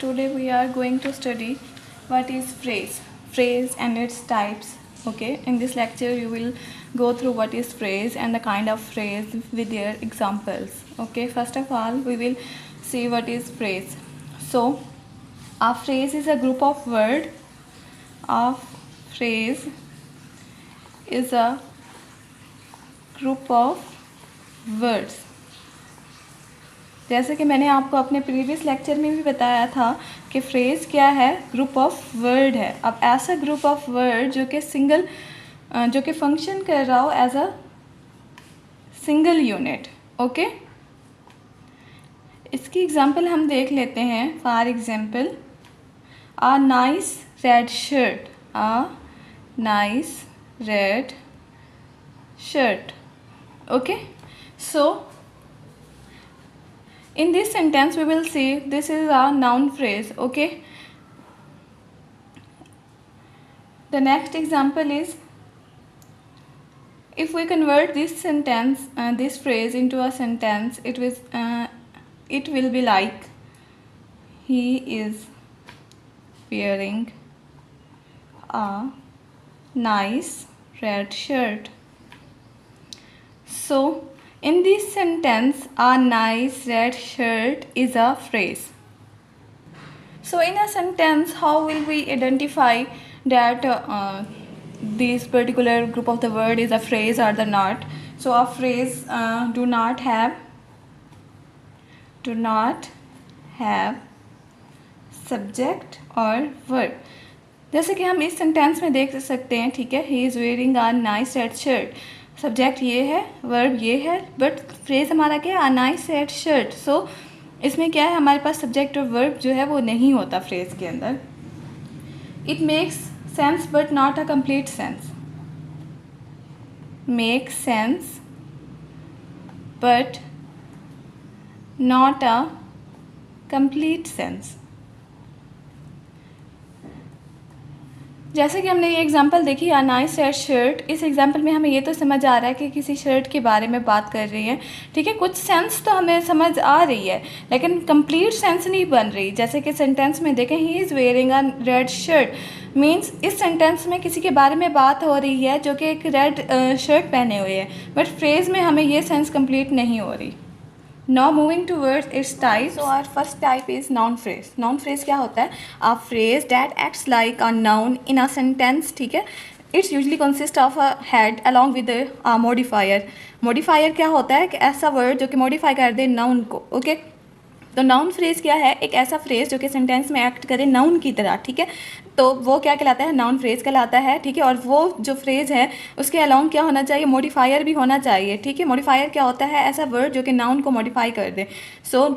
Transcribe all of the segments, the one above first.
Today we are going to study what is phrase and its types. Okay, in this lecture you will go through what is phrase and the kind of phrase with their examples. Okay, first of all we will see what is phrase. So a phrase is a group of word. A phrase is a group of words. जैसे कि मैंने आपको अपने previous lecture में भी बताया था कि फ्रेज़ क्या है, ग्रुप ऑफ वर्ड है. अब ऐसा ग्रुप ऑफ वर्ड जो कि फंक्शन कर रहा हो as a single unit. Okay, इसकी एग्जांपल हम देख लेते हैं. For example, a nice red shirt. A nice red shirt. Okay, so in this sentence we will see this is a noun phrase. Okay, the next example is, if we convert this sentence this phrase into a sentence, it will be like, he is wearing a nice red shirt. So in this sentence, a nice red shirt is a phrase. So in a sentence, how will we identify that this particular group of the word is a phrase or the not? So a phrase do not have subject or verb. जैसे कि हम इस sentence में देख सकते हैं. ठीक है, he is wearing a nice red shirt. Subject ये है, वर्ब ये है, बट फ्रेज़ हमारा क्या है, अ नाइस रेड शर्ट. सो इसमें क्या है, हमारे पास सब्जेक्ट और वर्ब जो है वो नहीं होता फ्रेज़ के अंदर. It makes sense but not a complete sense. Make sense but not a complete sense. जैसे कि हमने ये एग्जांपल देखी, अ नाइस रेड शर्ट. इस एग्जांपल में हमें ये तो समझ आ रहा है कि किसी शर्ट के बारे में बात कर रही है. ठीक है, कुछ सेंस तो हमें समझ आ रही है, लेकिन कंप्लीट सेंस नहीं बन रही. जैसे कि सेंटेंस में देखें, he is wearing a red shirt means इस सेंटेंस में किसी के बारे में बात हो रही है जो कि एक रेड शर्ट पहने हुए है, बट फ्रेज़ में हमें ये सेंस कंप्लीट नहीं हो रही. Now moving towards its types. So our first type is noun phrase. Noun phrase क्या होता है? A phrase that acts like a noun in a sentence. ठीक है, It's usually consist of a head along with a modifier. Modifier क्या होता है कि ऐसा word जो कि modify कर दे noun को. ओके, तो नाउन फ्रेज़ क्या है, एक ऐसा फ्रेज़ जो कि सेंटेंस में एक्ट करे नाउन की तरह. ठीक है, तो वो क्या कहलाता है, नाउन फ्रेज़ कहलाता है. ठीक है, और वो जो फ्रेज़ है उसके अलॉन्ग क्या होना चाहिए, मॉडिफायर भी होना चाहिए. ठीक है, मॉडिफायर क्या होता है, ऐसा वर्ड जो कि नाउन को मॉडिफाई कर दे. सो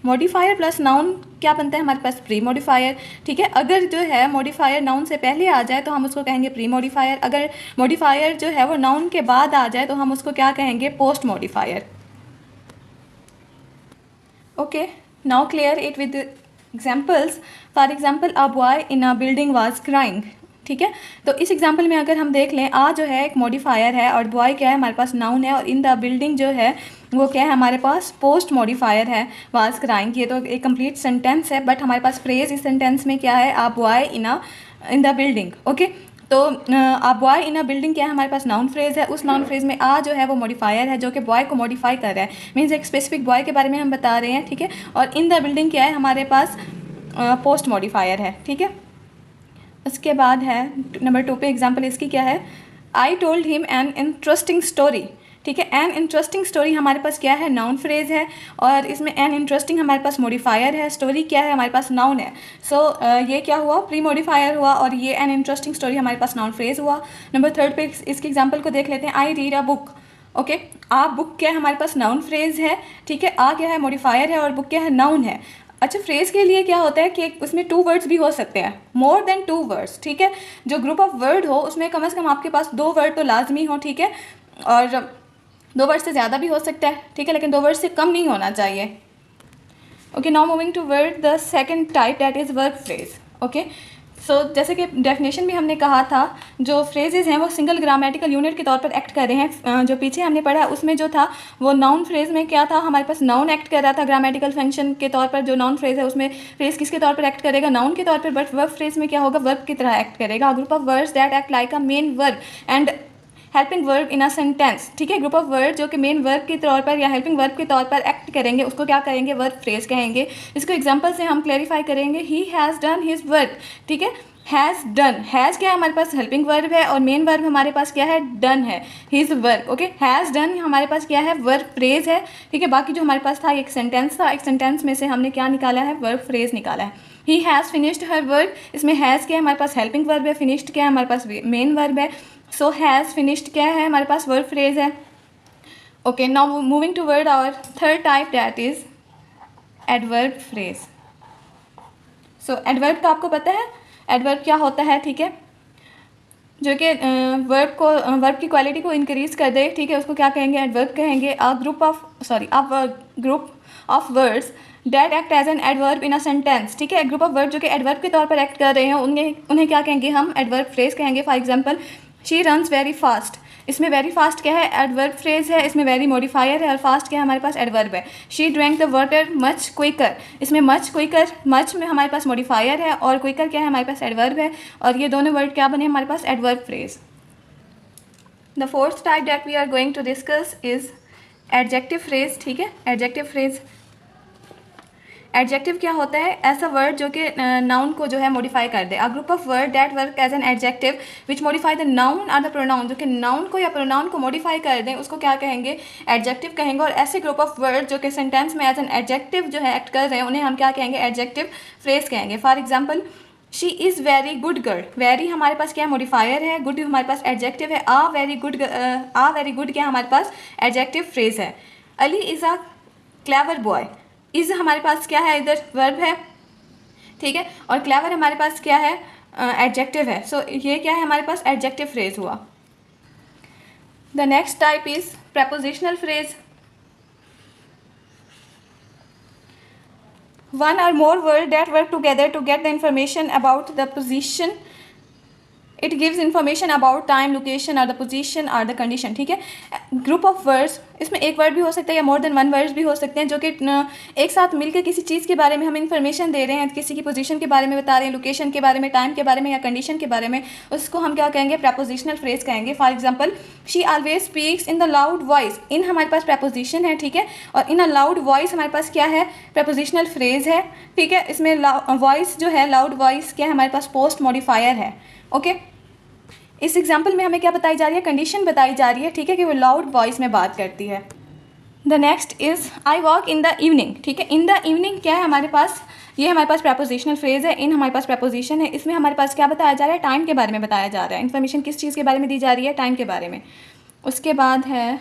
मॉडिफायर प्लस नाउन क्या बनता है हमारे पास, प्री मॉडिफायर. ठीक है, अगर जो है मॉडिफायर नाउन से पहले आ जाए तो हम उसको कहेंगे प्री मॉडिफायर. अगर मॉडिफायर जो है वो नाउन के बाद आ जाए तो हम उसको क्या कहेंगे, post modifier. Okay, now clear it with the examples. For example, a boy in a building was crying. ठीक है, तो इस एग्जाम्पल में अगर हम देख लें, आ जो है एक मॉडिफायर है और बॉय क्या है हमारे पास नाउन है, और इन द बिल्डिंग जो है वो क्या है हमारे पास पोस्ट मॉडिफायर है, वाज क्राइंग. ये तो एक कंप्लीट सेंटेंस है, बट हमारे पास फ्रेज इस सेंटेंस में क्या है, आ boy in the building. Okay, तो आ बॉय इन अ बिल्डिंग क्या है हमारे पास नाउन फ्रेज़ है. उस नाउन फ्रेज़ में आ जो है वो मॉडिफायर है जो कि बॉय को मॉडिफाई कर रहा है, मीन्स एक स्पेसिफिक बॉय के बारे में हम बता रहे हैं. ठीक है, और इन द बिल्डिंग क्या है हमारे पास पोस्ट मॉडिफायर है. ठीक है, उसके बाद है नंबर 2 पे एग्जांपल इसकी क्या है, I told him an interesting story. ठीक है, एन इंटरेस्टिंग स्टोरी हमारे पास क्या है, नाउन फ्रेज़ है, और इसमें एन इंटरेस्टिंग हमारे पास मॉडिफायर है, स्टोरी क्या है हमारे पास नाउन है. सो ये क्या हुआ, प्री मॉडिफायर हुआ, और ये एन इंटरेस्टिंग स्टोरी हमारे पास नाउन फ्रेज़ हुआ. नंबर 3 पे इसके एग्जांपल को देख लेते हैं. I read a book. Okay, a book क्या है हमारे पास नाउन फ्रेज़ है. ठीक है, आ क्या है मॉडिफायर है और बुक क्या है नाउन है. अच्छा, फ्रेज़ के लिए क्या होता है कि उसमें 2 वर्ड्स भी हो सकते हैं, मोर देन 2 वर्ड्स. ठीक है, जो ग्रुप ऑफ वर्ड हो उसमें कम से कम आपके पास 2 वर्ड तो लाजमी हो. ठीक है, और 2 वर्ड से ज़्यादा भी हो सकता है. ठीक है, लेकिन 2 वर्ड से कम नहीं होना चाहिए. Okay, now moving to word the second type, that is verb phrase. Okay, so जैसे कि डेफिनेशन भी हमने कहा था, जो फ्रेजेज़ हैं वो सिंगल ग्रामेटिकल यूनिट के तौर पर एक्ट कर रहे हैं। जो पीछे हमने पढ़ा उसमें जो था वो नाउन फ्रेज़ में क्या था, हमारे पास नाउन एक्ट कर रहा था ग्रामेटिकल फंक्शन के तौर पर। जो नाउन फ्रेज़ है उसमें फ्रेज़ किसके तौर पर एक्ट करेगा, नाउन के तौर पर, बट वर्ब फ्रेज़ में क्या होगा, वर्ब की तरह एक्ट करेगा। Group of words that act like a main verb and helping verb in a sentence, ठीक है। ग्रुप ऑफ वर्ड जो कि मेन वर्ब के तौर पर या हेल्पिंग वर्ब के तौर पर एक्ट करेंगे उसको क्या कहेंगे, वर्ब फ्रेज कहेंगे। इसको एग्जांपल से हम क्लैरिफाई करेंगे। He has done his work, ठीक है। हैज़ डन, हैज़ क्या है हमारे पास, हेल्पिंग वर्ब है, और मेन वर्ब हमारे पास क्या है, डन है, his work, okay. Has done हमारे पास क्या है, वर्ब फ्रेज है, ठीक है। बाकी जो हमारे पास था एक सेंटेंस था, एक सेंटेंस में से हमने क्या निकाला है, वर्ब फ्रेज निकाला है। He has finished her work, इसमें हैज़ क्या है हमारे पास, हेल्पिंग वर्ब है, फिनिश्ड क्या है हमारे पास, मेन वर्ब है। सो हैज़ फिनिश्ड क्या है हमारे पास, वर्ब फ्रेज है, okay. Now moving toward our third type, that is adverb phrase. So adverb का आपको पता है एडवर्ब क्या होता है, ठीक है, जो कि वर्ब की क्वालिटी को इंक्रीज कर दे, ठीक है, उसको क्या कहेंगे, एडवर्ब कहेंगे। A group of words that act as an adverb in a sentence, ठीक है। ग्रुप ऑफ वर्ड जो कि एडवर्ब के तौर पर एक्ट कर रहे हैं उन्हें क्या कहेंगे, हम एडवर्ब फ्रेज कहेंगे। For example she runs very fast, इसमें वेरी फास्ट क्या है, एडवर्ब फ्रेज है, इसमें वेरी मॉडिफायर है, और फास्ट क्या है हमारे पास, एडवर्ब है। She drank the water much quicker, इसमें मच क्विकर, मच में हमारे पास मॉडिफायर है और क्विकर क्या है हमारे पास, एडवर्ब है, और ये दोनों वर्ड क्या बने हमारे पास, adverb phrase. The fourth type that we are going to discuss is adjective phrase, ठीक है। एडजेक्टिव फ्रेज, एडजेक्टिव क्या होता है, ऐसा वर्ड जो कि नाउन को जो है मॉडिफाई कर दे। A group of word that work as an adjective which modify the noun और द प्रोनाउन, जो कि नाउन को या प्रोनाउन को मॉडिफाई कर दें उसको क्या कहेंगे, एडजेक्टिव कहेंगे। और ऐसे ग्रुप ऑफ वर्ड जो कि सेंटेंस में एज एन एडजेक्टिव जो है एक्ट कर रहे हैं उन्हें हम क्या कहेंगे, एडजेक्टिव फ्रेज कहेंगे। For example she is very good girl, very हमारे पास क्या मॉडिफायर है, गुड हमारे पास एडजेक्टिव है। आ वेरी गुड क्या हमारे पास एडजेक्टिव फ्रेज है। Ali is a clever boy, is हमारे पास क्या है, इधर वर्ब है, ठीक है, और क्लेवर हमारे पास क्या है, एडजेक्टिव है। सो ये क्या है हमारे पास, एडजेक्टिव फ्रेज हुआ। The next type is prepositional phrase. One or more words that work together to get the information about the position, it gives information about time, location और द पोजीशन और the condition, ठीक है। Group of words, इसमें एक word भी हो सकता है या मोर देन वन वर्ड्स भी हो सकते हैं, जो कि एक साथ मिलकर किसी चीज़ के बारे में हमें इन्फॉर्मेशन दे रहे हैं, किसी की पोजीशन के बारे में बता रहे हैं, लोकेशन के बारे में, टाइम के बारे में या कंडीशन के बारे में, उसको हम क्या कहेंगे, प्रपोजिशनल फ्रेज कहेंगे। For example she always speaks in the loud voice, इन हमारे पास प्रपोजिशन है, ठीक है, और इन अ लाउड वॉइस हमारे पास क्या है, प्रपोजिशनल फ्रेज है, ठीक है। इसमें वॉइस जो है, लाउड वॉइस क्या है हमारे पास, पोस्ट मॉडिफायर है, ओके। इस एग्जाम्पल में हमें क्या बताई जा रही है, कंडीशन बताई जा रही है, ठीक है, कि वो लाउड वॉइस में बात करती है। The next is I walk in the evening, ठीक है। इन द इवनिंग क्या है हमारे पास, ये हमारे पास प्रपोजिशनल फ्रेज है, इन हमारे पास प्रपोजिशन है। इसमें हमारे पास क्या बताया जा रहा है, टाइम के बारे में बताया जा रहा है, इन्फॉर्मेशन किस चीज़ के बारे में दी जा रही है, टाइम के बारे में। उसके बाद है